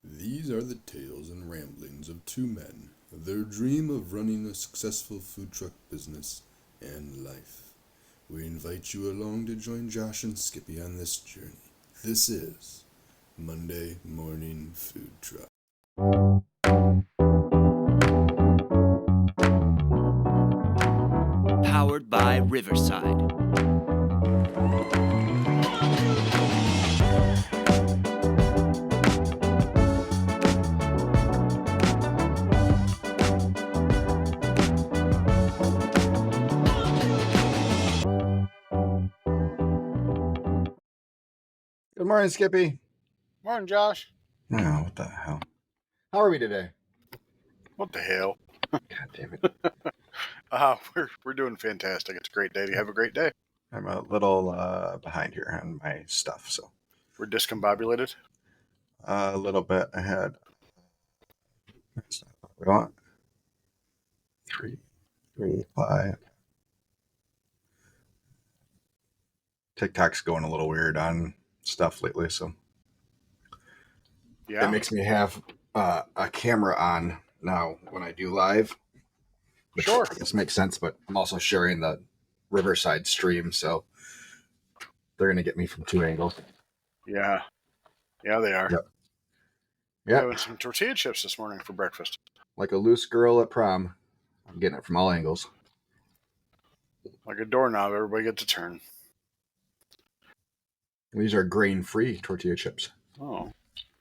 These are the tales and ramblings of two men, their dream of running a successful food truck business and life. We invite you along to join Josh and Skippy on this journey. This is Monday Morning Food Truck. Powered by Riverside. Good morning, Skippy. Morning, Josh. Oh, what the hell? How are we today? What the hell? God damn it. We're doing fantastic. It's a great day. Do you have a great day? I'm a little behind here on my stuff, so We're discombobulated. a little bit ahead. That's not what we want. 3, 5. TikTok's going a little weird on stuff lately, so Yeah. it makes me have a camera on now when I do live. Which Sure. I guess makes sense, but I'm also sharing the Riverside stream, so they're gonna get me from 2 angles. Yeah. Yeah, they are. Yep. We're Yep. having some tortilla chips this morning for breakfast. Like a loose girl at prom. I'm getting it from all angles. Like a doorknob, everybody gets a turn. These are grain-free tortilla chips. Oh.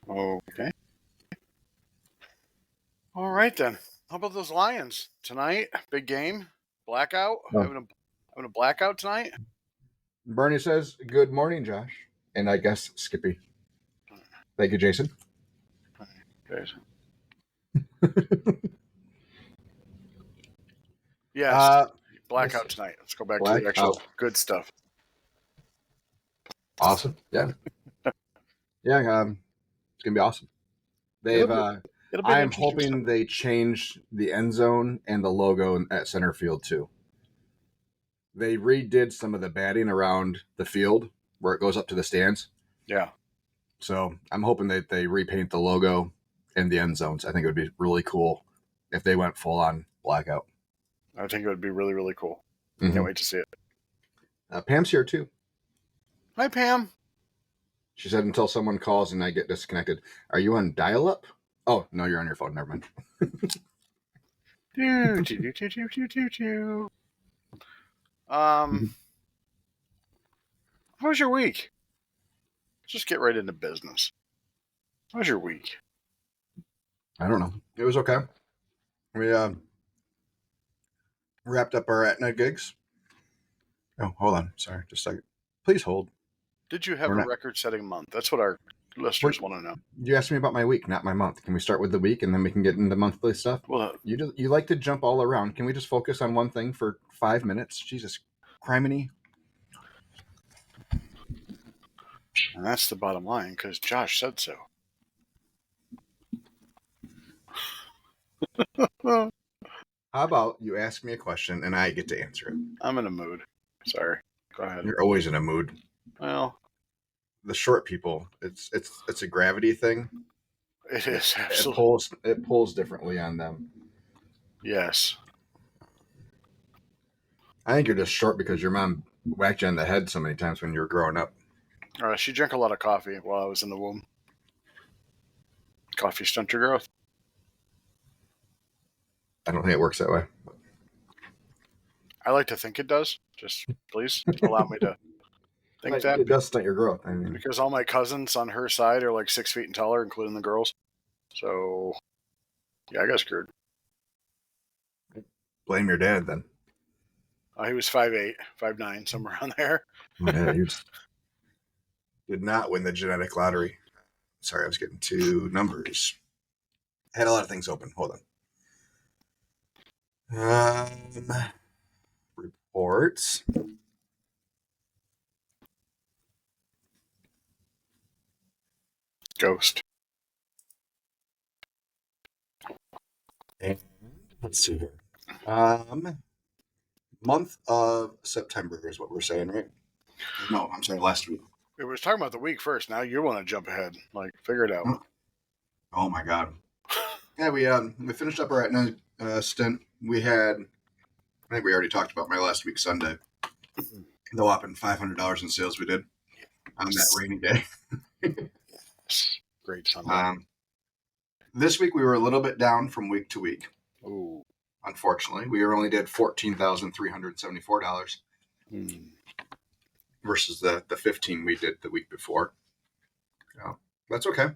Okay. All right then. How about those Lions tonight? Big game. Blackout. Oh. Having a blackout tonight. Bernie says, "Good morning, Josh," and I guess Skippy. Thank you, Jason. Okay. Yes. Blackout tonight. Let's go back to the actual good stuff. Awesome. Yeah. Yeah. It's gonna be awesome. They've. I am hoping they change the end zone and the logo at center field too. They redid some of the batting around the field where it goes up to the stands. Yeah. So I'm hoping that they repaint the logo and the end zones. I think it would be really cool if they went full on blackout. I think it would be really, really cool. Mm-hmm. Can't wait to see it. Pam's here too. Hi, Pam. She said until someone calls and I get disconnected. Are you on dial-up? Oh, no, you're on your phone. Never mind. How was your week? Let's just get right into business. How was your week? I don't know. It was okay. We wrapped up our Aetna gigs. Oh, hold on. Sorry, just a second. Please hold. Did you have a record-setting month? That's what our listeners want to know. You asked me about my week, not my month. Can we start with the week and then we can get into monthly stuff? Well, you like to jump all around. Can we just focus on one thing for 5 minutes? Jesus, criminy. And that's the bottom line, because Josh said so. How about you ask me a question and I get to answer it? I'm in a mood. Sorry. Go ahead. You're always in a mood. Well, the short people, it's a gravity thing. It is, absolutely. It pulls differently on them. Yes. I think you're just short because your mom whacked you on the head so many times when you were growing up. She drank a lot of coffee while I was in the womb. Coffee stunts your growth. I don't think it works that way. I like to think it does. Just please allow me to think that. It does stunt your growth. I mean, because all my cousins on her side are like 6 feet and taller, including the girls. So, yeah, I got screwed. Blame your dad then. He was 5'8", 5'9", somewhere around there. Yeah, you did not win the genetic lottery. Sorry, I was getting 2 numbers. I had a lot of things open. Hold on. Reports. Ghost. And let's see here. Month of September is what we're saying, right? No, I'm sorry, last week. We were talking about the week first. Now you want to jump ahead. Like, figure it out. Oh my god. Yeah, we finished up our Etna stint. We had, I think we already talked about my last week Sunday. The whopping $500 in sales we did on that rainy day. Great Sunday. This week we were a little bit down from week to week. Ooh. Unfortunately, we only did $14,374 versus the 15 we did the week before. That's okay.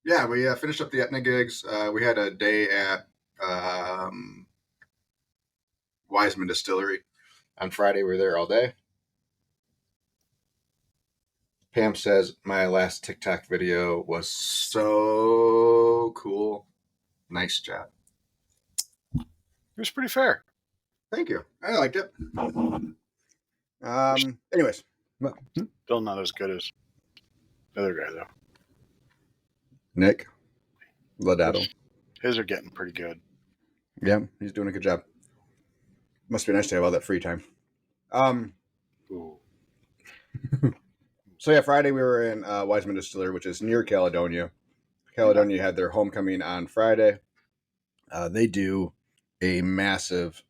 Yeah, we finished up the Etna gigs. We had a day at Wiseman Distillery on Friday. We were there all day. Pam says my last TikTok video was so cool. Nice job. It was pretty fair. Thank you. I liked it. Anyways. Still not as good as the other guy, though. Nick Lodato. His are getting pretty good. Yeah, he's doing a good job. Must be nice to have all that free time. Ooh. So yeah, Friday we were in Wiseman Distillery, which is near Caledonia. Caledonia had their homecoming on Friday. They do a massive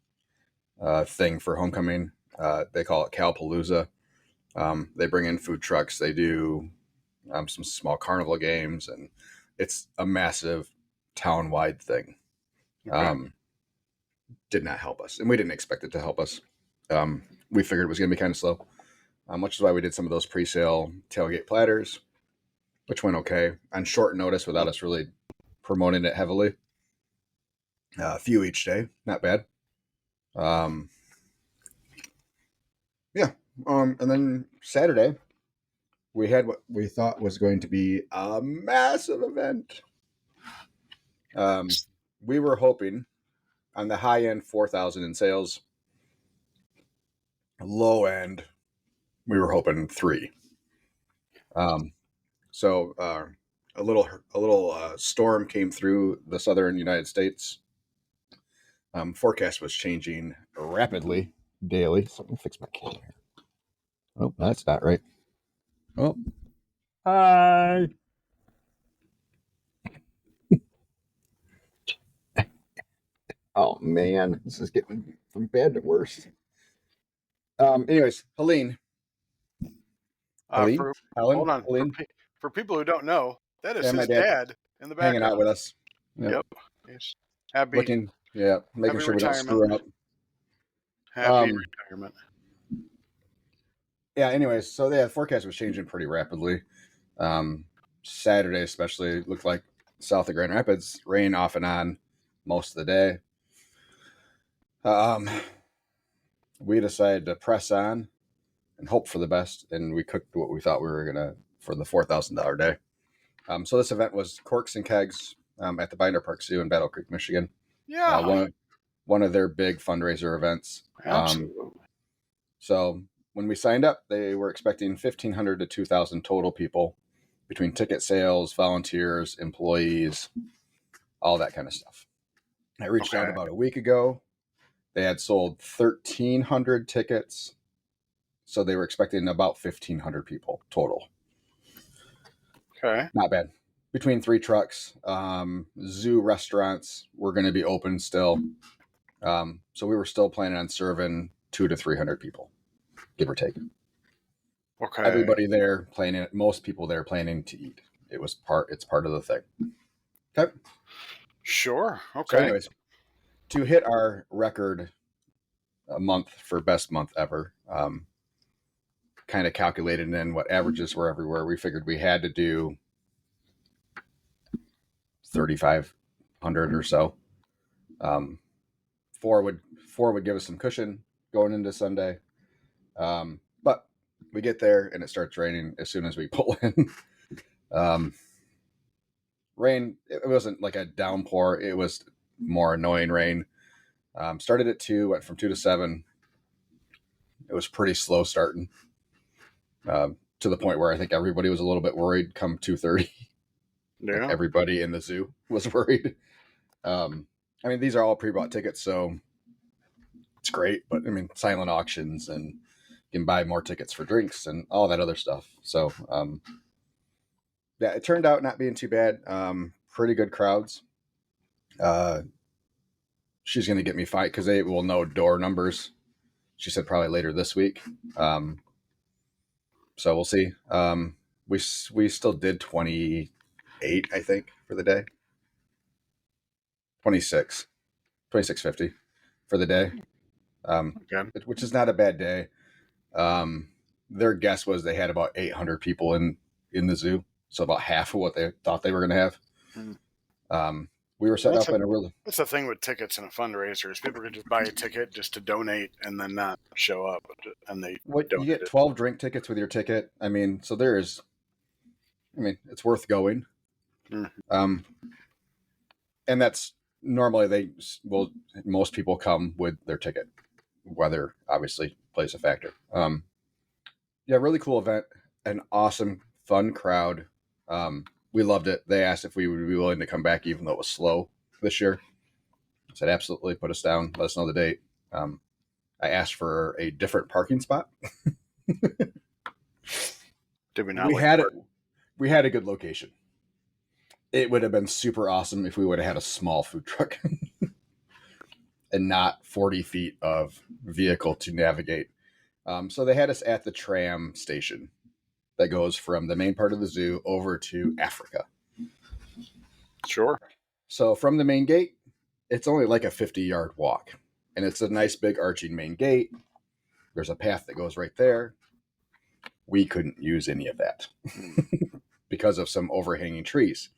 thing for homecoming. They call it Calpalooza. They bring in food trucks. They do some small carnival games, and it's a massive town-wide thing. Okay. Did not help us, and we didn't expect it to help us. We figured it was going to be kind of slow, which is why we did some of those pre-sale tailgate platters, which went okay on short notice without us really promoting it heavily. A few each day, not bad. And then Saturday, we had what we thought was going to be a massive event. We were hoping on the high end 4,000 in sales. Low end, we were hoping 3. So a little storm came through the southern United States. Forecast was changing rapidly daily. So let me fix my camera. Oh, that's not right. Oh, hi. Oh man, this is getting from bad to worse. Anyways, Helene. Hold on. Helene. For people who don't know, that is My his dad in the background. Hanging out with us. Yep. He's happy. Making sure we don't screw up. Happy retirement. Yeah, anyways, so the forecast was changing pretty rapidly. Saturday especially looked like south of Grand Rapids, rain off and on most of the day. We decided to press on and hope for the best, and we cooked what we thought we were gonna for the $4,000 day. So this event was Corks and Kegs at the Binder Park Zoo in Battle Creek, Michigan. Yeah. One of their big fundraiser events. Absolutely. So when we signed up, they were expecting 1,500 to 2,000 total people between ticket sales, volunteers, employees, all that kind of stuff. I reached out about a week ago. They had sold 1,300 tickets. So they were expecting about 1,500 people total. Okay. Not bad. Between 3 trucks, zoo restaurants were going to be open still. So we were still planning on serving 200 to 300 people, give or take. Okay. Everybody there planning, most people there planning to eat. It's part of the thing. Okay. Sure. Okay. So anyways, to hit our record month for best month ever, kind of calculated in what averages were everywhere, we figured we had to do 3,500 or so. 4 would give us some cushion going into Sunday. But we get there and it starts raining as soon as we pull in. Rain, it wasn't like a downpour. It was more annoying rain. Started at 2, went from 2 to 7. It was pretty slow starting. To the point where I think everybody was a little bit worried come 2:30. Yeah. Like everybody in the zoo was worried. I mean, these are all pre-bought tickets, so it's great. But I mean, silent auctions, and you can buy more tickets for drinks and all that other stuff. So yeah, it turned out not being too bad. Pretty good crowds. She's going to get me fight because they will know door numbers. She said probably later this week. So we'll see. We still did 28, I think, for the day. 26.50 for the day. Okay. Which is not a bad day. Their guess was they had about 800 people in the zoo, so about half of what they thought they were going to have. We were set up in a really. That's the thing with tickets and a fundraiser is people can just buy a ticket just to donate and then not show up, and they You get 12 drink tickets with your ticket. I mean, so it's worth going. And that's normally most people come with their ticket. Weather obviously plays a factor. Yeah, really cool event, an awesome, fun crowd. We loved it. They asked if we would be willing to come back, even though it was slow this year. I said, absolutely, put us down, let us know the date. I asked for a different parking spot. Did we not? We had a good location. It would have been super awesome if we would have had a small food truck and not 40 feet of vehicle to navigate. So they had us at the tram station that goes from the main part of the zoo over to Africa. Sure. So from the main gate, it's only like a 50-yard walk. And it's a nice big arching main gate. There's a path that goes right there. We couldn't use any of that because of some overhanging trees.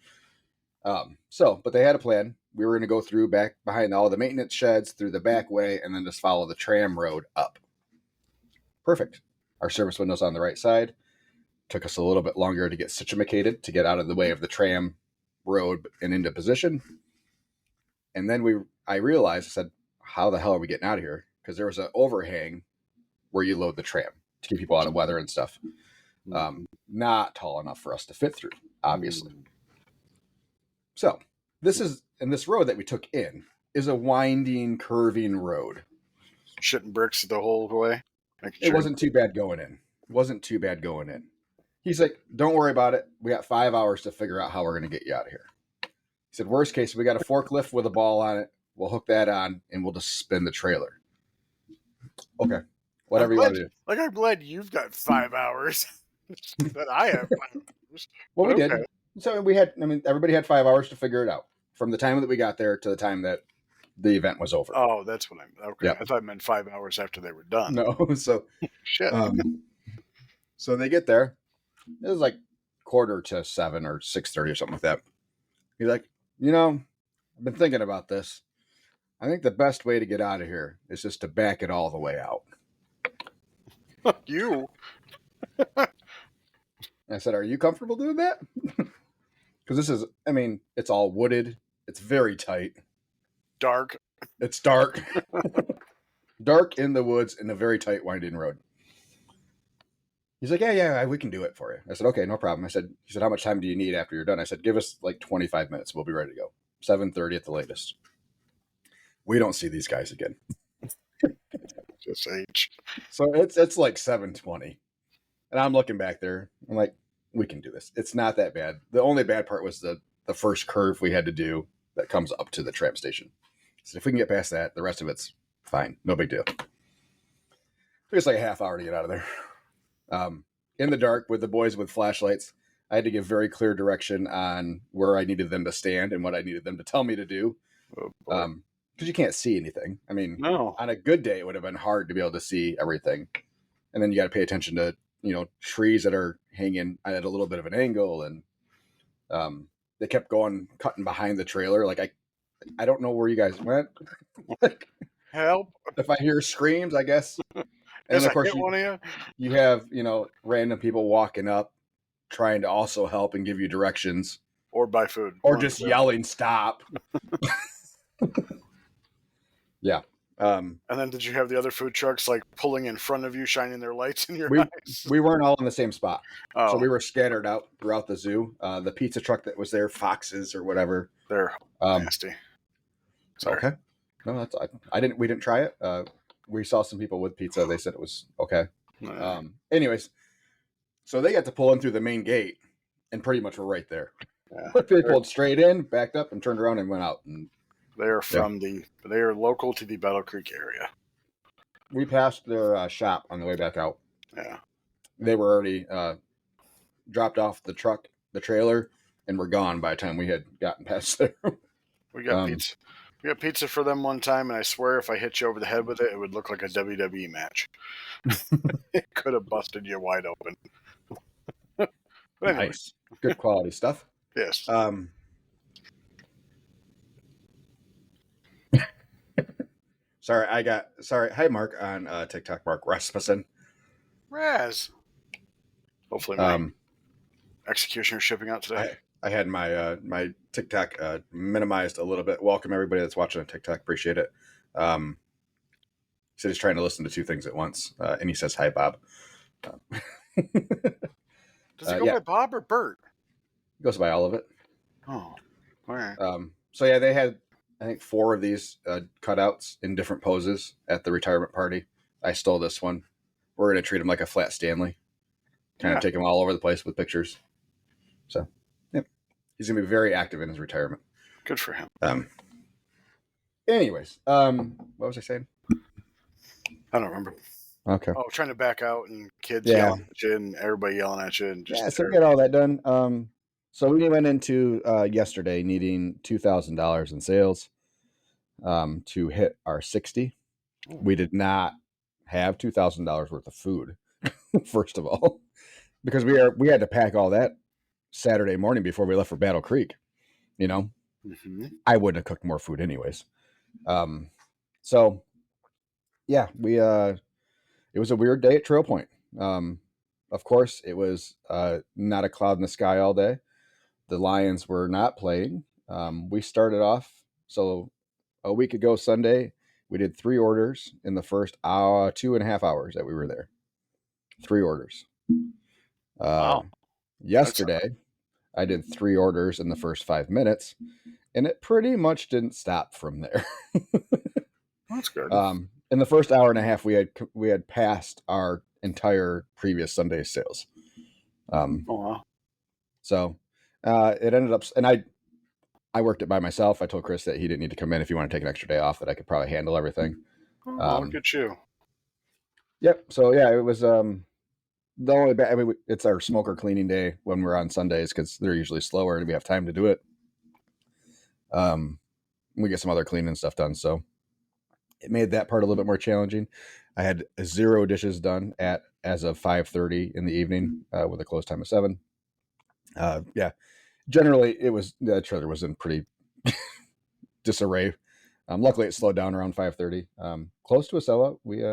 But they had a plan. We were going to go through back behind all the maintenance sheds, through the back way, and then just follow the tram road up. Perfect. Our service window's on the right side. Took us a little bit longer to get situated, to get out of the way of the tram road and into position. And then I realized, I said, how the hell are we getting out of here? Because there was an overhang where you load the tram to keep people out of weather and stuff. Not tall enough for us to fit through, obviously. So this road that we took in is a winding, curving road. Shitting bricks the whole way. It wasn't too bad going in. He's like, don't worry about it. We got 5 hours to figure out how we're going to get you out of here. He said, worst case, we got a forklift with a ball on it. We'll hook that on and we'll just spin the trailer. Okay. Whatever you want to do. Like, I'm glad you've got 5 hours. That I have 5 hours. Well, we did. So everybody had 5 hours to figure it out from the time that we got there to the time that the event was over. Oh, that's what okay. Yep. I thought it meant 5 hours after they were done. No, so shit. So they get there. It was like 6:45 or 6:30 or something like that. He's like, I've been thinking about this. I think the best way to get out of here is just to back it all the way out. You? I said, are you comfortable doing that? Because this is, it's all wooded. It's very tight. Dark. It's dark. Dark in the woods in a very tight winding road. He's like, yeah, we can do it for you. I said, okay, no problem. He said, how much time do you need after you're done? I said, give us like 25 minutes. We'll be ready to go. 7:30 at the latest. We don't see these guys again. Just age. So it's like 7:20. And I'm looking back there. I'm like, we can do this. It's not that bad. The only bad part was the first curve we had to do that comes up to the tram station. So if we can get past that, the rest of it's fine. No big deal. Took us like a half hour to get out of there. In the dark with the boys with flashlights, I had to give very clear direction on where I needed them to stand and what I needed them to tell me to do. Because you can't see anything. No. On a good day, it would have been hard to be able to see everything. And then you got to pay attention to, trees that are hanging at a little bit of an angle. And they kept cutting behind the trailer. Like, I don't know where you guys went. Help. If I hear screams, I guess. And of course, you have, random people walking up trying to also help and give you directions. Or buy food. Or just yelling, stop. Yeah. And then did you have the other food trucks like pulling in front of you, shining their lights in your eyes? We weren't all in the same spot. Oh. So we were scattered out throughout the zoo. The pizza truck that was there, Foxes or whatever. They're nasty. Sorry. Okay. No, we didn't try it. We saw some people with pizza. They said it was okay. Anyways, so they got to pull in through the main gate and pretty much were right there. Yeah. They pulled straight in, backed up, and turned around and went out. And they are local to the Battle Creek area. we passed their shop on the way back out. Yeah. They were already dropped off the trailer, and were gone by the time we had gotten past there. We got pizza. We got pizza for them one time, and I swear if I hit you over the head with it, it would look like a WWE match. It could have busted you wide open. But anyway. Nice. Good quality stuff. Yes. Sorry. Hi, Mark on TikTok. Mark Rasmussen. Raz. Hopefully my executioner shipping out today. I had my my TikTok minimized a little bit. Welcome everybody that's watching on TikTok. Appreciate it. He said he's trying to listen to two things at once, and he says hi, Bob. Does it go by Bob or Bert? He goes by all of it. Oh, all right. So yeah, they had I think 4 of these cutouts in different poses at the retirement party. I stole this one. We're gonna treat him like a flat Stanley. Kind of take him all over the place with pictures. So, yep. He's going to be very active in his retirement. Good for him. Anyways, what was I saying? I don't remember. Okay. Oh, trying to back out and kids yelling at you and everybody yelling at you. And just so get all that done. So we went into yesterday needing $2,000 in sales to hit our 60. We did not have $2,000 worth of food, first of all. Because we had to pack all that Saturday morning before we left for Battle Creek, I wouldn't have cooked more food anyways. So yeah, it was a weird day at Trail Point. Of course, it was not a cloud in the sky all day. The Lions were not playing. We started off a week ago Sunday. We did 3 orders in the first 2.5 hours that we were there. 3 orders. Wow. Yesterday, I did 3 orders in the first 5 minutes, and it pretty much didn't stop from there. That's good. In the first hour and a half, we had passed our entire previous Sunday sales. Wow. So it ended up, and I worked it by myself. I told Chris that he didn't need to come in if he wanted to take an extra day off, that I could probably handle everything. Look at you. Yep. So yeah, it was the only it's our smoker cleaning day when we're on Sundays because they're usually slower and we have time to do it. We get some other cleaning stuff done, so it made that part a little bit more challenging. I had 0 dishes done as of 5:30 in the evening with a close time of 7. Generally the trailer was in pretty disarray. Luckily it slowed down around 5:30. Close to a sellout. We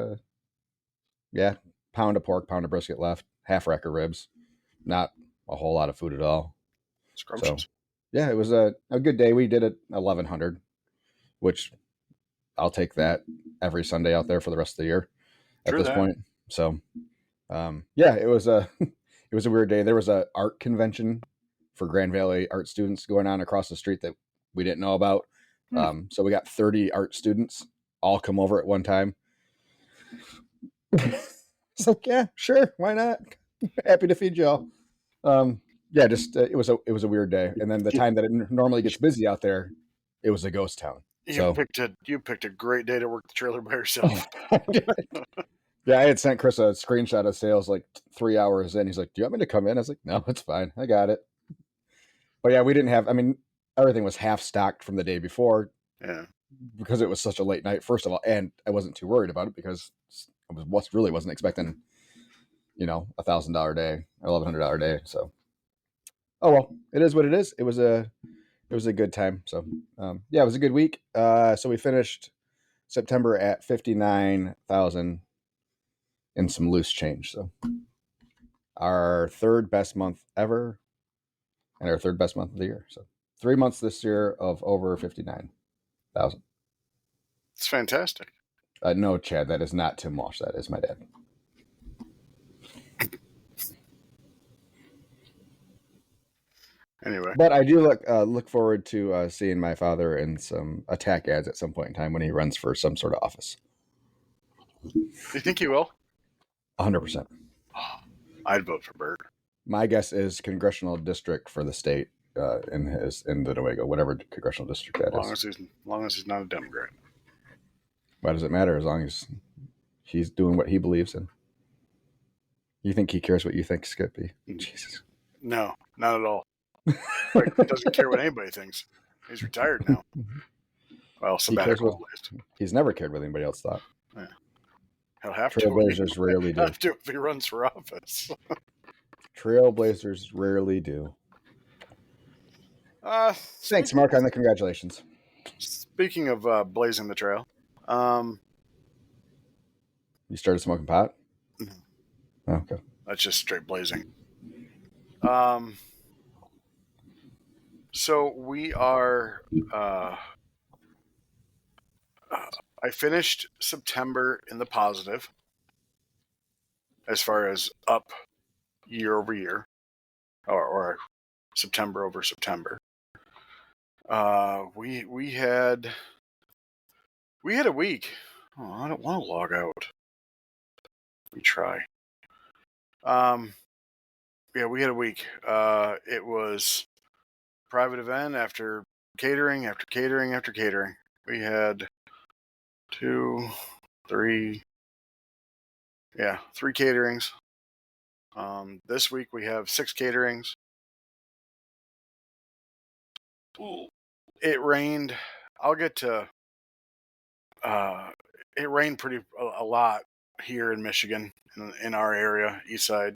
pound of pork, pound of brisket left, half rack of ribs, not a whole lot of food at all. Scrumptious. So, yeah, it was a good day. We did it 1,100, which I'll take that every Sunday out there for the rest of the year at this point. So, it was a weird day. There was a art convention for Grand Valley art students going on across the street that we didn't know about. So we got 30 art students all come over at one time. It's like, yeah, sure, why not? Happy to feed y'all. It was a weird day. And then the time that it normally gets busy out there, it was a ghost town. You picked a great day to work the trailer by yourself. Yeah, I had sent Chris a screenshot of sales like 3 hours in. He's like, "Do you want me to come in?" I was like, "No, it's fine. I got it." But yeah, we didn't have. I mean, everything was half stocked from the day before. Yeah, because it was such a late night. First of all, and I wasn't too worried about it because I wasn't expecting, $1,000 day, $1,100 day. So, oh well, it is what it is. It was a good time. So, it was a good week. So we finished September at 59,000 and some loose change. So, our 3rd best month ever, and our 3rd best month of the year. So, 3 months this year of over 59,000. It's fantastic. No, Chad, that is not Tim Walsh. That is my dad. Anyway, but I do look forward to seeing my father in some attack ads at some point in time when he runs for some sort of office. Do you think he will? 100%. I'd vote for Bert. My guess is congressional district for the state in the Newaygo, whatever congressional district that is. As long as he's not a Democrat. Why does it matter as long as he's doing what he believes in? You think he cares what you think, Skippy? Jesus. No, not at all. Like, he doesn't care what anybody thinks. He's retired now. Well, sabbatical at least. He's never cared what anybody else thought. Yeah. He'll have Trailblazers to. rarely do. Have to if he runs for office. Trailblazers rarely do. Thanks, Mark, on the congratulations. Speaking of blazing the trail, you started smoking pot? No. Oh, okay. That's just straight blazing. So we are. I finished September in the positive, as far as up year over year, or September over September. We had a week. Oh, I don't want to log out. We try. Yeah, we had a week. It was private event after catering after catering after catering. We had 3 caterings. This week we have 6 caterings. It rained. I'll get to. It rained a lot here in Michigan, in our area, east side.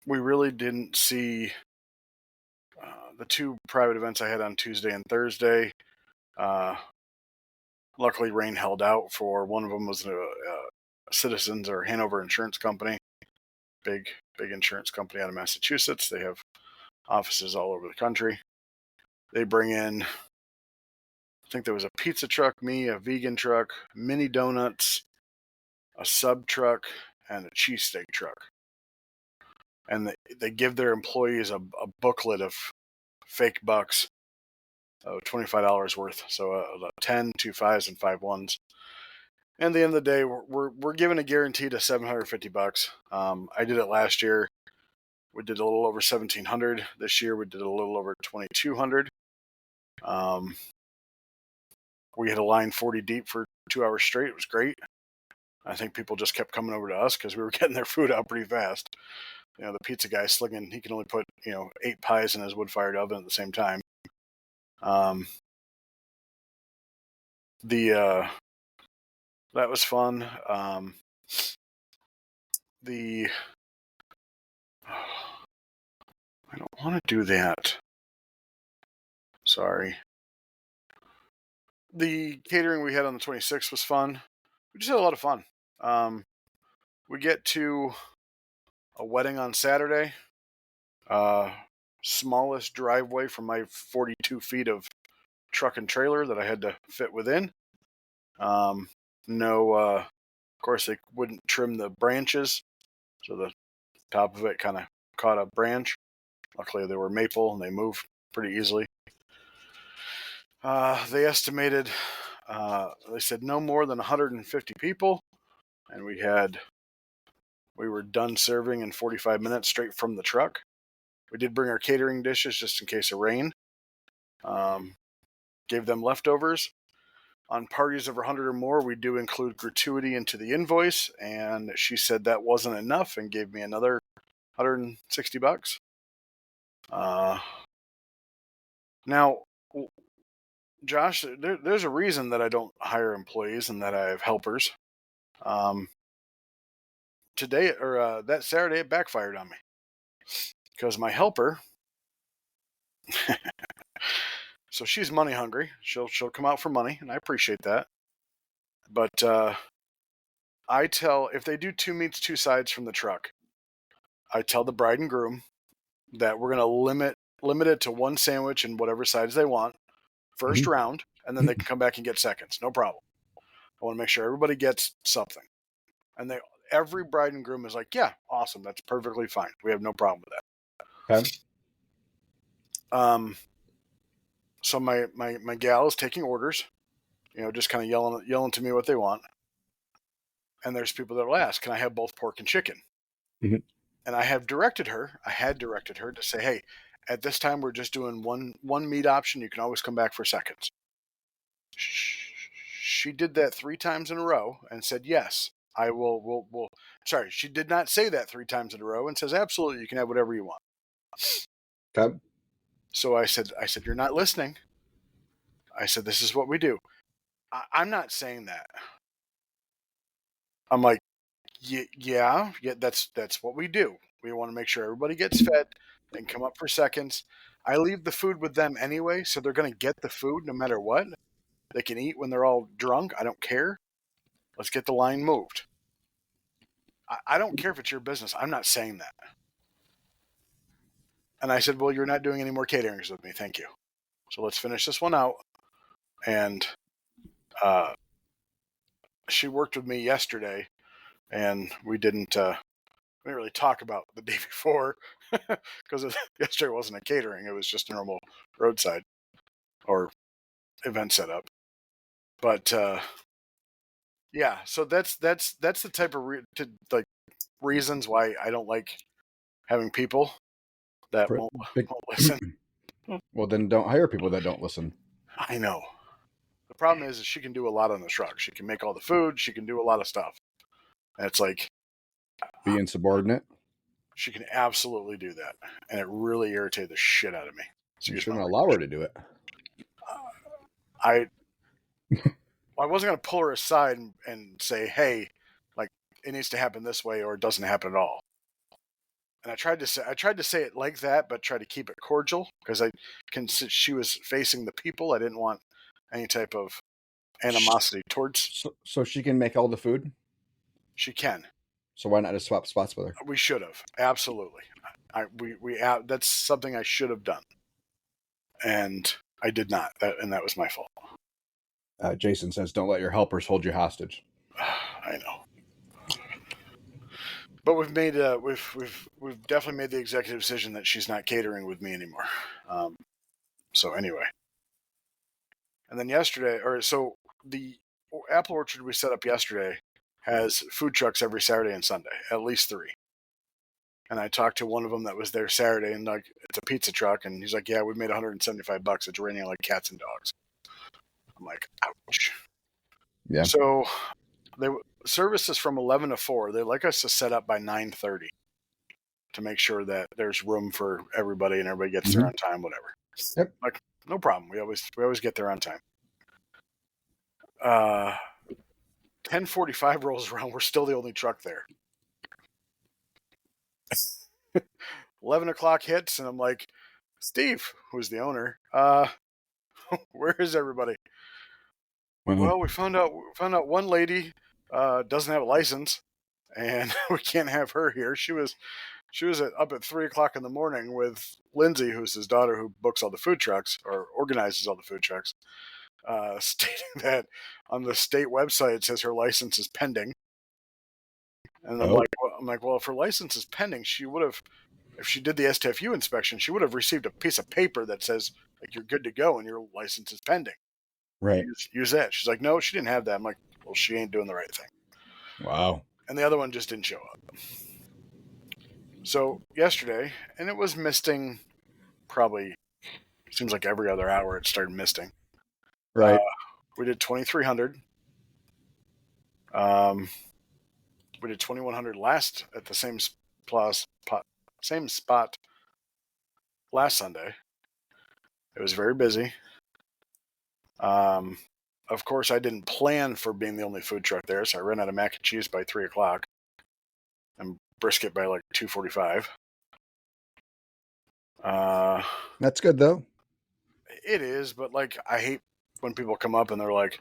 We really didn't see the 2 private events I had on Tuesday and Thursday. Luckily, rain held out for one of them. Was a Citizens or Hanover Insurance Company, big insurance company out of Massachusetts. They have offices all over the country. They bring in, I think there was a pizza truck, a vegan truck, mini donuts, a sub truck, and a cheesesteak truck. And they give their employees a booklet of fake bucks, $25 worth. So 10, 2 5s, and 5 1s. And at the end of the day, we're given a guarantee to $750. I did it last year. We did a little over $1,700. This year we did a little over $2,200. We had a line 40 deep for 2 hours straight. It was great. I think people just kept coming over to us because we were getting their food out pretty fast. You know, the pizza guy slinging, he can only put 8 pies in his wood-fired oven at the same time. That was fun. I don't want to do that. Sorry. The catering we had on the 26th was fun. We just had a lot of fun. We get to a wedding on Saturday. Smallest driveway from my 42 feet of truck and trailer that I had to fit within. Of course, they wouldn't trim the branches, so the top of it kind of caught a branch. Luckily, they were maple and they moved pretty easily. They estimated, they said no more than 150 people, and we were done serving in 45 minutes straight from the truck. We did bring our catering dishes just in case of rain. Gave them leftovers. On parties of 100 or more, we do include gratuity into the invoice, and she said that wasn't enough and gave me another $160. Now, Josh, there's a reason that I don't hire employees and that I have helpers. That Saturday, it backfired on me because my helper. So she's money hungry. She'll come out for money, and I appreciate that. But I tell, if they do 2 meats, 2 sides from the truck, I tell the bride and groom that we're going to limit it to 1 sandwich and whatever sides they want, first round, and then they can come back and get seconds. No problem. I want to make sure everybody gets something. And every bride and groom is like, yeah, awesome. That's perfectly fine. We have no problem with that. Okay. So my gal is taking orders, just kind of yelling to me what they want. And there's people that will ask, can I have both pork and chicken? Mhm. And I had directed her to say, hey, at this time we're just doing one meat option. You can always come back for seconds. She did that 3 times in a row and said, yes, I will. Sorry, she did not say that 3 times in a row and says, absolutely, you can have whatever you want. Okay. So I said, you're not listening. I said, this is what we do. I'm not saying that. I'm like, yeah, that's what we do. We want to make sure everybody gets fed and come up for seconds. I leave the food with them anyway, so they're going to get the food no matter what. They can eat when they're all drunk. I don't care. Let's get the line moved. I don't care if it's your business. I'm not saying that. And I said, well, you're not doing any more caterings with me. Thank you. So let's finish this one out. And she worked with me yesterday, and we didn't really talk about the day before because yesterday wasn't a catering. It was just a normal roadside or event setup. But yeah, so that's the type of reasons why I don't like having people that won't listen. Well, then don't hire people that don't listen. I know. The problem is she can do a lot on the truck. She can make all the food. She can do a lot of stuff. And it's like Be insubordinate. she can absolutely do that, and it really irritated the shit out of me. You shouldn't allow her to do it. I wasn't going to pull her aside and say, hey, like, it needs to happen this way or it doesn't happen at all. And I tried to say it like that, but try to keep it cordial because she was facing the people. I didn't want any type of animosity towards. So she can make all the food? She can. So why not just swap spots with her? We should have. Absolutely. That's something I should have done. And I did not. And that was my fault. Jason says, don't let your helpers hold you hostage. I know. But we've made we've definitely made the executive decision that she's not catering with me anymore. So anyway, and then the apple orchard we set up yesterday has food trucks every Saturday and Sunday, at least 3. And I talked to one of them that was there Saturday, and like it's a pizza truck, and he's like, "Yeah, we made $175. It's raining like cats and dogs." I'm like, "Ouch." Yeah. So service is from 11 to 4. They like us to set up by 9:30 to make sure that there's room for everybody and everybody gets there on time, whatever. Yep. Like, no problem. We always get there on time. 10:45 rolls around. We're still the only truck there. 11 o'clock hits, and I'm like, Steve, who's the owner, where is everybody? Well, we found out one lady doesn't have a license, and we can't have her here. She was up at 3 o'clock in the morning with Lindsay, who's his daughter, who books all the food trucks or organizes all the food trucks, stating that on the state website it says her license is pending. And I'm like, well, if her license is pending, she would have, if she did the STFU inspection, she would have received a piece of paper that says like you're good to go and your license is pending. Right. Use that. She's like, no, she didn't have that. I'm like, well, she ain't doing the right thing. Wow. And the other one just didn't show up. So yesterday, and it was misting probably, seems like every other hour it started misting. Right. We did 2,300. We did 2,100 last at the same spot last Sunday. It was very busy. Of course, I didn't plan for being the only food truck there, so I ran out of mac and cheese by 3 o'clock and brisket by like 2:45. That's good though. It is, but like I hate when people come up and they're like,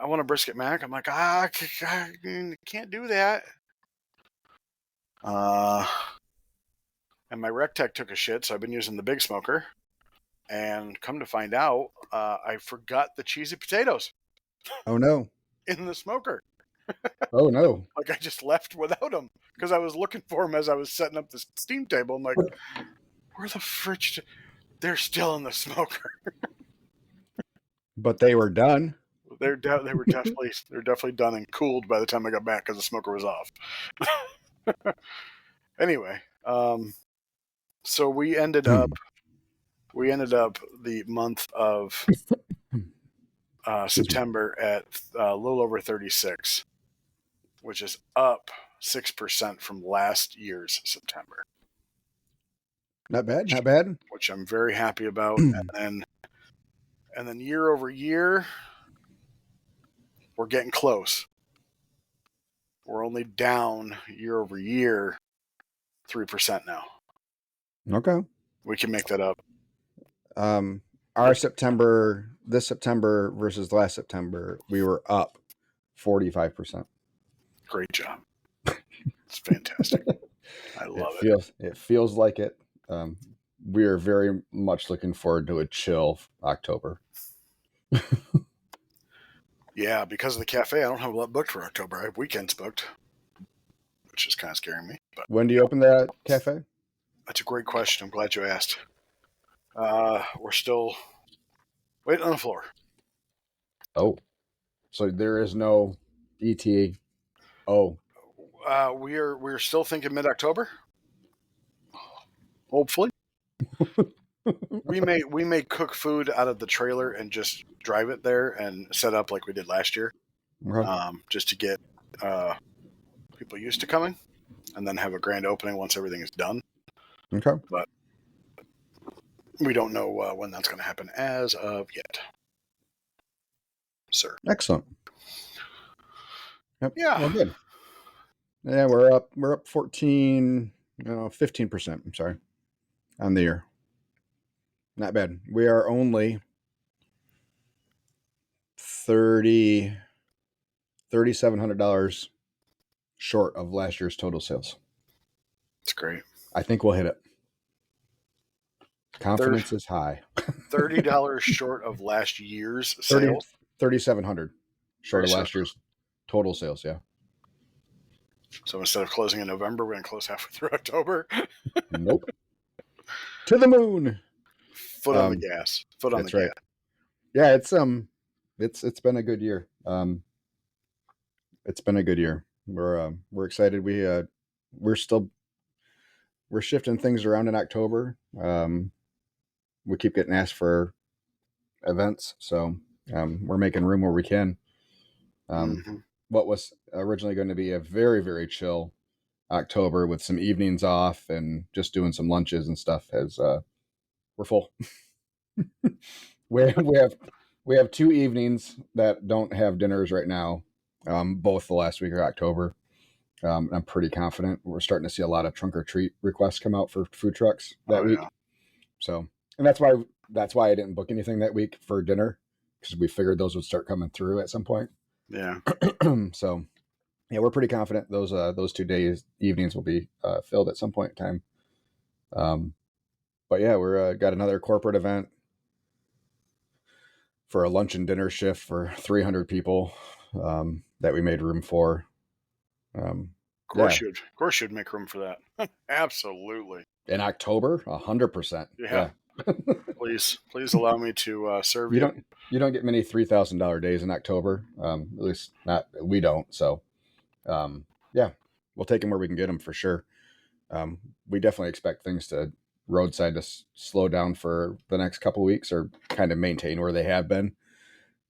I want a brisket mac. I'm like, I can't do that. And my rec tech took a shit, so I've been using the big smoker. And come to find out, I forgot the cheesy potatoes. Oh no. In the smoker. Oh no. Like I just left without them because I was looking for them as I was setting up the steam table. I'm like, where the fridge? They're still in the smoker. But they were done. They were definitely done and cooled by the time I got back because the smoker was off. Anyway, so we ended up the month of September at a little over 36, which is up 6% from last year's September. Not bad, not bad. Which I'm very happy about. And then year over year, we're getting close. We're only down year over year 3% now. Okay. We can make that up. Our September, this September versus last September, we were up 45%. Great job. It's fantastic. I love it. It feels like it. We are very much looking forward to a chill October. Yeah, because of the cafe, I don't have a lot booked for October. I have weekends booked, which is kind of scaring me. But when do you open that cafe? That's a great question. I'm glad you asked. We're still waiting on the floor. Oh, so there is no ETA. Oh, we're still thinking mid-October. Hopefully, we may cook food out of the trailer and just drive it there and set up like we did last year, just to get people used to coming, and then have a grand opening once everything is done. Okay, but we don't know when that's going to happen as of yet, sir. Excellent. Yep. Yeah. Well, good. Yeah, we're up 15%. I'm sorry, on the year. Not bad. We are only $3,700 short of last year's total sales. That's great. I think we'll hit it. Confidence is high. $30 short of last year's sales. 3,700 short of last year's total sales. Yeah. So instead of closing in November, we're going to close halfway through October. Nope. To the moon. Foot on the gas. Foot on the gas. Yeah, it's been a good year. It's been a good year. We're excited. We're shifting things around in October. We keep getting asked for events, so we're making room where we can. What was originally going to be a very, very chill October with some evenings off and just doing some lunches and stuff we're full. we have 2 evenings that don't have dinners right now, both the last week of October. I'm pretty confident we're starting to see a lot of trunk or treat requests come out for food trucks that week. Yeah. So, and that's why I didn't book anything that week for dinner, because we figured those would start coming through at some point. Yeah. So, yeah, we're pretty confident those 2 days evenings will be filled at some point in time. But yeah, we're got another corporate event for a lunch and dinner shift for 300 people that we made room for. Of course you'd make room for that. Absolutely. In October, 100%. Yeah. Please allow me to serve you. You don't get many $3,000 days in October. At least we don't. So, yeah, we'll take them where we can get them for sure. We definitely expect things to roadside to slow down for the next couple of weeks, or kind of maintain where they have been.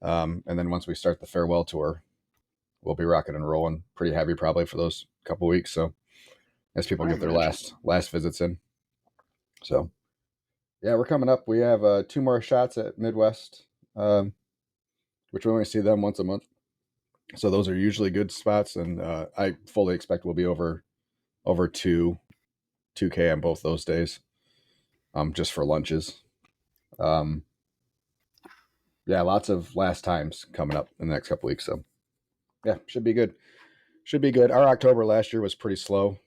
And then once we start the farewell tour, we'll be rocking and rolling pretty heavy probably for those couple of weeks. So as people get their last visits in. So yeah, we're coming up. We have 2 more shots at Midwest, which we only see them once a month. So those are usually good spots. And I fully expect we'll be over 2K on both those days, just for lunches. Yeah, lots of last times coming up in the next couple of weeks. So yeah, should be good. Our October last year was pretty slow.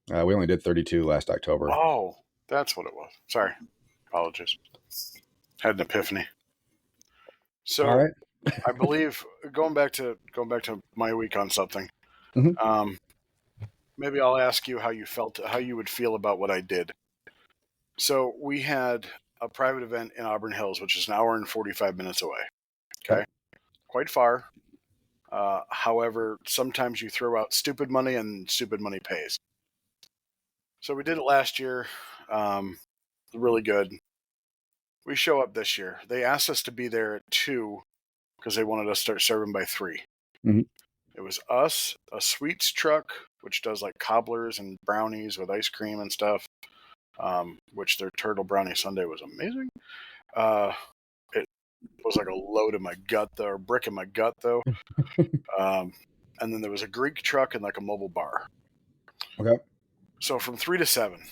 We only did 32 last October. Oh, that's what it was. Sorry. Apologies. Had an epiphany. So, all right. I believe going back to my week on something. Mm-hmm. Maybe I'll ask you how you would feel about what I did. So we had a private event in Auburn Hills, which is an hour and 45 minutes away. Okay. quite far. However, sometimes you throw out stupid money and stupid money pays. So we did it last year. Really good. We show up this year. They asked us to be there at 2 because they wanted us to start serving by 3. Mhm. It was us, a sweets truck, which does like cobblers and brownies with ice cream and stuff, which their turtle brownie sundae was amazing. It was like a load in my gut, though, or brick in my gut, though. And then there was a Greek truck and like a mobile bar. Okay. So from 3 to 7,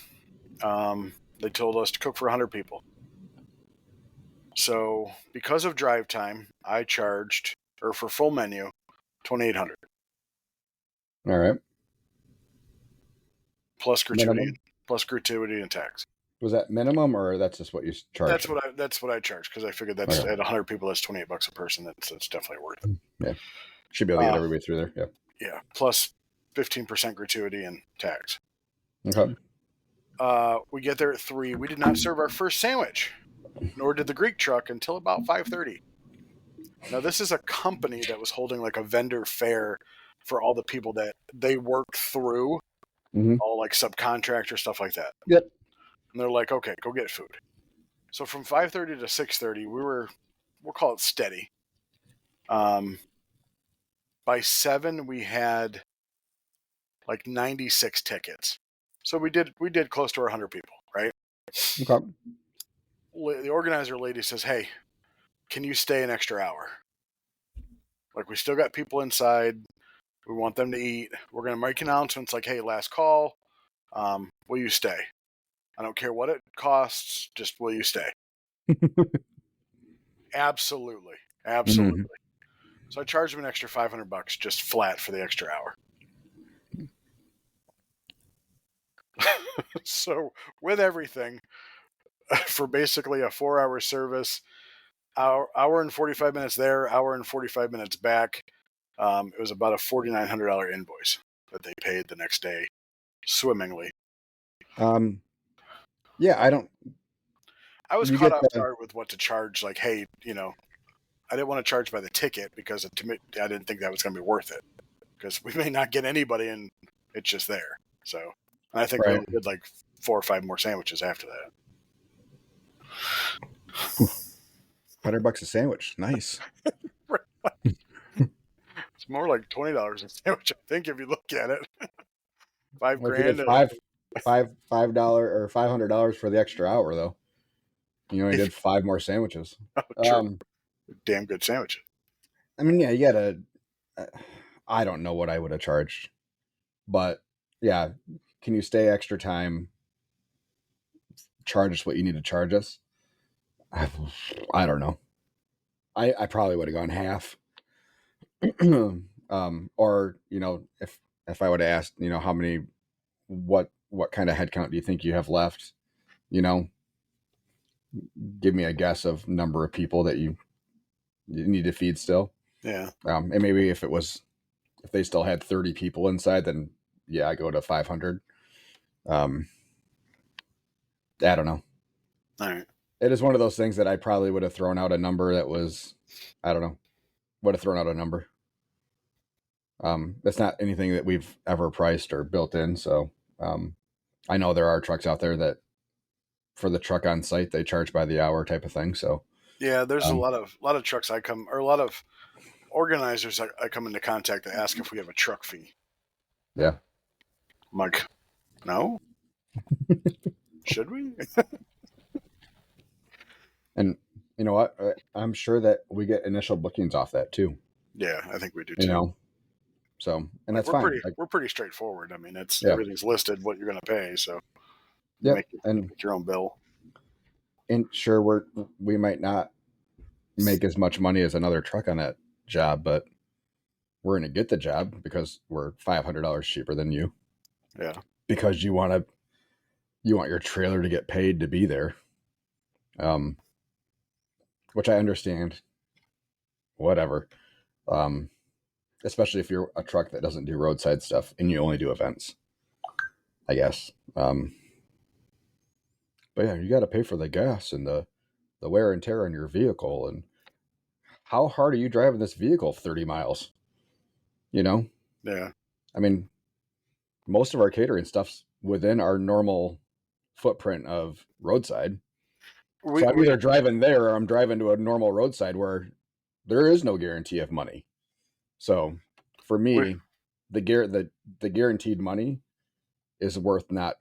they told us to cook for 100 people. So because of drive time, I charged, or for full menu, $2,800 All right. plus Minimum? gratuity and tax. Was that minimum, or that's just what you charged? That's what I charged, because I figured that's Okay. at 100 people, that's $28 a person. That's definitely worth it. Yeah. Should be able to get everybody through there. Yeah. Yeah, plus 15% gratuity and tax. Okay. We get there at 3. We did not serve our first sandwich, nor did the Greek truck, until about 5:30. Now, this is a company that was holding like a vendor fair for all the people that they work through, all like subcontractor stuff like that. Yep. And they're like, okay, go get food. So from 5:30 to 6:30, we'll call it steady. By 7, we had like 96 tickets. So we did close to 100 people, right? Okay. The organizer lady says, hey, can you stay an extra hour? Like, we still got people inside. We want them to eat. We're going to make announcements like, hey, last call. Will you stay? I don't care what it costs. Just will you stay? Absolutely. Absolutely. Mm-hmm. So I charged them an extra $500 just flat for the extra hour. So with everything, for basically a 4-hour service, hour and 45 minutes there, hour and 45 minutes back, it was about a $4,900 invoice that they paid the next day swimmingly. Yeah, I was caught off guard with what to charge. Like, hey, I didn't want to charge by the ticket because to me, I didn't think that was going to be worth it, because we may not get anybody and it's just there. So, and I think we only did like 4 or 5 more sandwiches after that. $100 a sandwich. Nice. It's more like $20 a sandwich, I think, if you look at it. $5 grand. $5 or $500 for the extra hour, though. You only did 5 more sandwiches. Oh, true. Damn good sandwiches. I mean, yeah, you gotta. I don't know what I would have charged, but yeah, can you stay extra time? Charge us what you need to charge us. I don't know. I probably would have gone half. Or if I would have asked, how many, what kind of headcount do you think you have left? Give me a guess of number of people that you need to feed still. Yeah. And maybe if they still had 30 people inside, then yeah, I go to 500. I don't know. All right. It is one of those things that I probably would have thrown out a number that was, I don't know, would have thrown out a number. That's not anything that we've ever priced or built in. So I know there are trucks out there that for the truck on site, they charge by the hour type of thing. So yeah, there's a lot of trucks a lot of organizers I come into contact that ask if we have a truck fee. Yeah. I'm like, no. Should we? And you know what? I'm sure that we get initial bookings off that too. Yeah, I think we do too. So, and that's fine. We're pretty straightforward. I mean, everything's listed what you're going to pay. So make your own bill. And sure, we might not make as much money as another truck on that job, but we're going to get the job because we're $500 cheaper than you. Yeah. Because you want your trailer to get paid to be there. Which I understand. Whatever. Especially if you're a truck that doesn't do roadside stuff and you only do events, I guess. But yeah, you got to pay for the gas and the wear and tear on your vehicle. And how hard are you driving this vehicle 30 miles? You know? Yeah. I mean, most of our catering stuff's within our normal footprint of roadside. So I'm either driving there or I'm driving to a normal roadside where there is no guarantee of money. So for me, the guaranteed money is worth not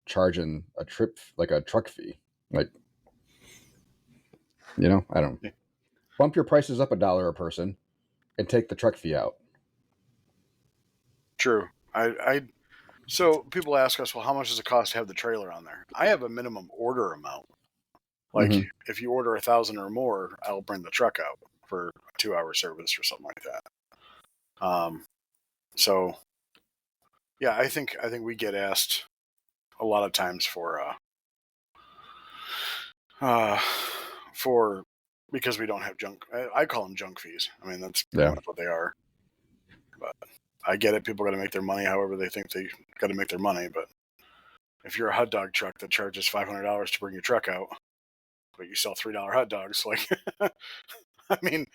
charging a trip, like a truck fee. Like, I don't bump your prices up $1 a person and take the truck fee out. True. So people ask us, well, how much does it cost to have the trailer on there? I have a minimum order amount. Like if you order 1,000 or more, I'll bring the truck out for a 2-hour service or something like that. So yeah, I think we get asked a lot of times for because we don't have junk. I call them junk fees. I mean, that's pretty much what they are. But I get it. People got to make their money however they think they got to make their money. But if you're a hot dog truck that charges $500 to bring your truck out, but you sell $3 hot dogs, like, I mean,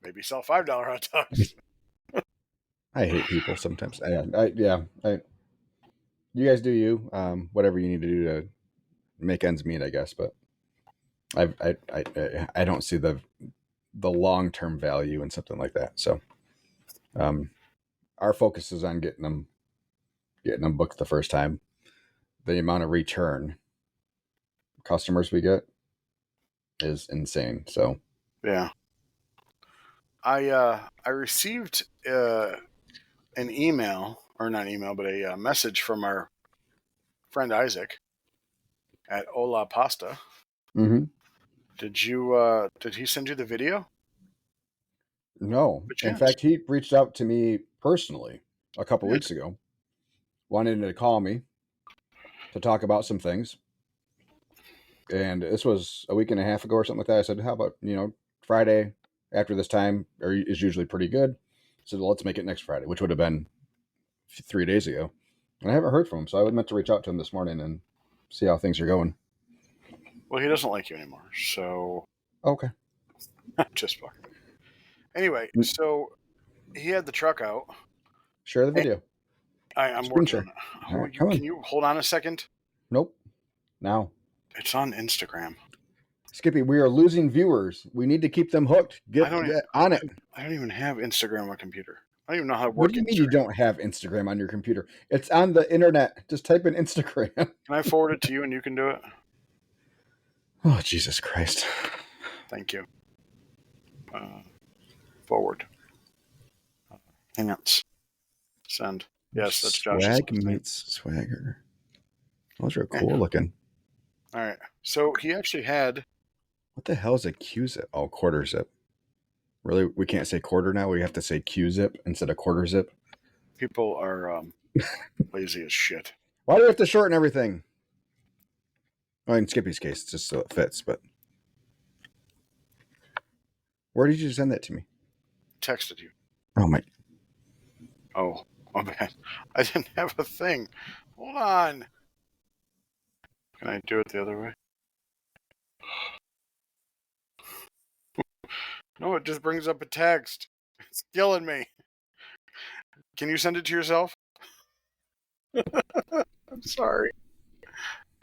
maybe sell $5 hot dogs. I hate people sometimes. You guys do you. Whatever you need to do to make ends meet, I guess. But I don't see the long-term value in something like that. So, our focus is on getting them booked the first time. The amount of return customers we get is insane. So, yeah, I received an email, or not email, but a message from our friend Isaac at Ola Pasta. mm-hmm. Did he send you the video? No. In fact, he reached out to me personally a couple weeks ago, wanting to call me to talk about some things. And this was a week and a half ago or something like that. I said, how about, Friday after this time is usually pretty good. So let's make it next Friday, which would have been 3 days ago. And I haven't heard from him. So I meant to reach out to him this morning and see how things are going. Well, he doesn't like you anymore. So. Okay. Just fucking. Anyway, so he had the truck out. Share the video. I'm working on it. Right, can you hold on a second? Nope. Now. It's on Instagram. Skippy, we are losing viewers. We need to keep them hooked. Get on it. I don't even have Instagram on my computer. I don't even know how to work. What do you mean you don't have Instagram on your computer? It's on the internet. Just type in Instagram. Can I forward it to you and you can do it? Oh, Jesus Christ. Thank you. Forward. Hangouts. Send. Yes, that's Josh's. Swag meets swagger. Those are cool looking. All right. So he actually had. What the hell is a Q-zip? Oh, quarter zip. Really? We can't say quarter now? We have to say Q-zip instead of quarter zip? People are lazy as shit. Why do we have to shorten everything? Well, in Skippy's case, it's just so it fits, but. Where did you send that to me? Texted you. Oh, my. Oh, my bad. I didn't have a thing. Hold on. Can I do it the other way? No, it just brings up a text. It's killing me. Can you send it to yourself? I'm sorry.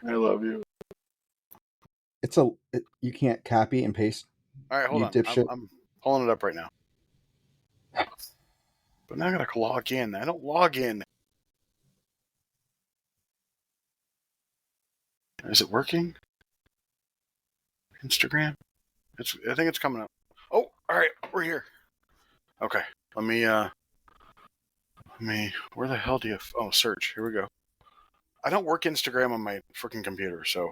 I love you. You can't copy and paste. All right, hold on. Dipshit. I'm pulling it up right now. But now I gotta log in. I don't log in. Is it working? Instagram? I think it's coming up. Oh, all right, we're here. Okay, let me. Where the hell do you? Oh, search. Here we go. I don't work Instagram on my freaking computer, so.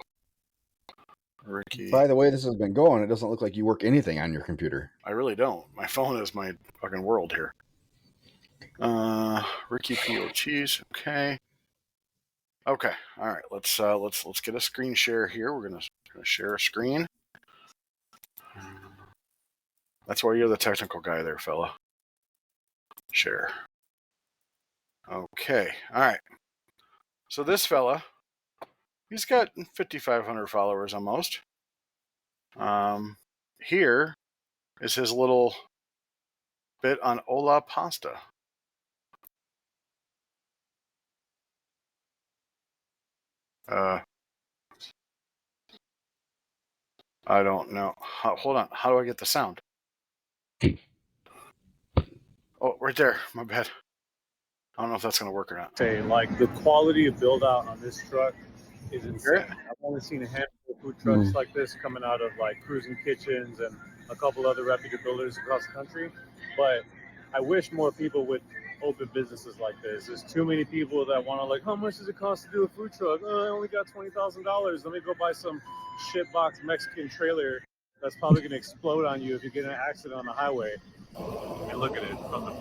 Ricky. By the way this has been going, it doesn't look like you work anything on your computer. I really don't. My phone is my fucking world here. Ricky P.O. Cheese. Okay. Okay. All right. Let's get a screen share here. We're gonna share a screen. That's why you're the technical guy there, fella. Share. Okay. All right. So this fella, he's got 5,500 followers almost. Here is his little bit on Ola Pasta. I don't know. Hold on. How do I get the sound? Oh, right there. My bad. I don't know if that's going to work or not. Say, like, the quality of build out on this truck is insane. I've only seen a handful of food trucks like this coming out of like Cruising Kitchens and a couple other reputable builders across the country. But I wish more people would open businesses like this. There's too many people that want to, like, how much does it cost to do a food truck? Oh, I only got $20,000. Let me go buy some shitbox Mexican trailer that's probably going to explode on you if you get in an accident on the highway. I mean, look at it from the brand.